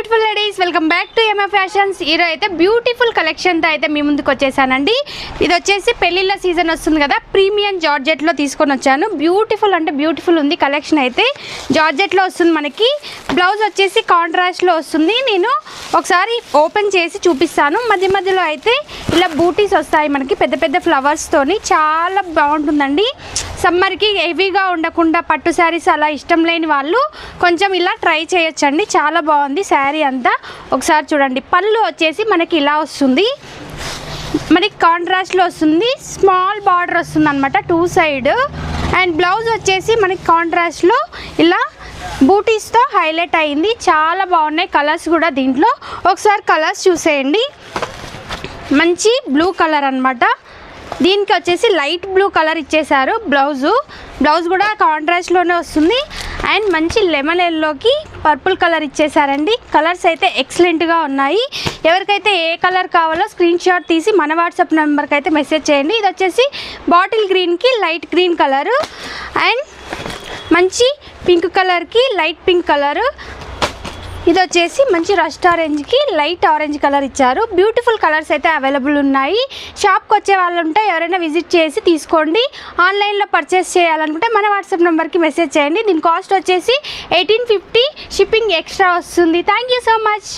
Beautiful ladies, welcome back to MF fashions. ఈరోజు అయితే beautiful కలెక్షన్తో అయితే మీ ముందుకు వచ్చేసానండి. ఇది వచ్చేసి పెళ్ళిళ్ళ సీజన్ వస్తుంది కదా, ప్రీమియం జార్జెట్లో తీసుకొని వచ్చాను. బ్యూటిఫుల్ అంటే బ్యూటిఫుల్ ఉంది కలెక్షన్ అయితే. జార్జెట్లో వస్తుంది మనకి. బ్లౌజ్ వచ్చేసి కాంట్రాస్ట్లో వస్తుంది. నేను ఒకసారి ఓపెన్ చేసి చూపిస్తాను. మధ్య మధ్యలో అయితే ఇలా బూటీస్ వస్తాయి మనకి పెద్ద పెద్ద ఫ్లవర్స్తోని. చాలా బాగుంటుందండి. సమ్మర్కి హెవీగా ఉండకుండా పట్టు శారీస్ అలా ఇష్టం లేని వాళ్ళు కొంచెం ఇలా ట్రై చేయొచ్చండి. చాలా బాగుంది శారీ అంతా. ఒకసారి చూడండి. పళ్ళు వచ్చేసి మనకి ఇలా వస్తుంది, మనకి కాంట్రాస్ట్లో వస్తుంది. స్మాల్ బార్డర్ వస్తుంది అనమాట టూ సైడ్. అండ్ బ్లౌజ్ వచ్చేసి మనకి కాంట్రాస్ట్లో ఇలా బూటీస్తో హైలైట్ అయింది. చాలా బాగున్నాయి కలర్స్ కూడా దీంట్లో. ఒకసారి కలర్స్ చూసేయండి. మంచి బ్లూ కలర్ అనమాట. దీనికి వచ్చేసి లైట్ బ్లూ కలర్ ఇచ్చేసారు. బ్లౌజ్ కూడా కాంట్రాస్ట్లోనే వస్తుంది. అండ్ మంచి లెమన్ ఎల్లోకి పర్పుల్ కలర్ ఇచ్చేసారండి. కలర్స్ అయితే ఎక్సలెంట్గా ఉన్నాయి. ఎవరికైతే ఏ కలర్ కావాలో స్క్రీన్ షాట్ తీసి మన వాట్సాప్ నెంబర్కి అయితే మెసేజ్ చేయండి. ఇది వచ్చేసి బాటిల్ గ్రీన్కి లైట్ గ్రీన్ కలరు అండ్ మంచి పింక్ కలర్కి లైట్ పింక్ కలరు. ఇది వచ్చేసి మంచి రస్ట్ ఆరెంజ్కి లైట్ ఆరెంజ్ కలర్ ఇచ్చారు. బ్యూటిఫుల్ కలర్స్ అయితే అవైలబుల్ ఉన్నాయి. షాప్కి వచ్చే వాళ్ళు ఉంటే ఎవరైనా విజిట్ చేసి తీసుకోండి. ఆన్లైన్లో పర్చేస్ చేయాలనుకుంటే మన వాట్సాప్ నెంబర్కి మెసేజ్ చేయండి. దీని కాస్ట్ వచ్చేసి 1850. షిప్పింగ్ ఎక్స్ట్రా వస్తుంది. Thank you so much.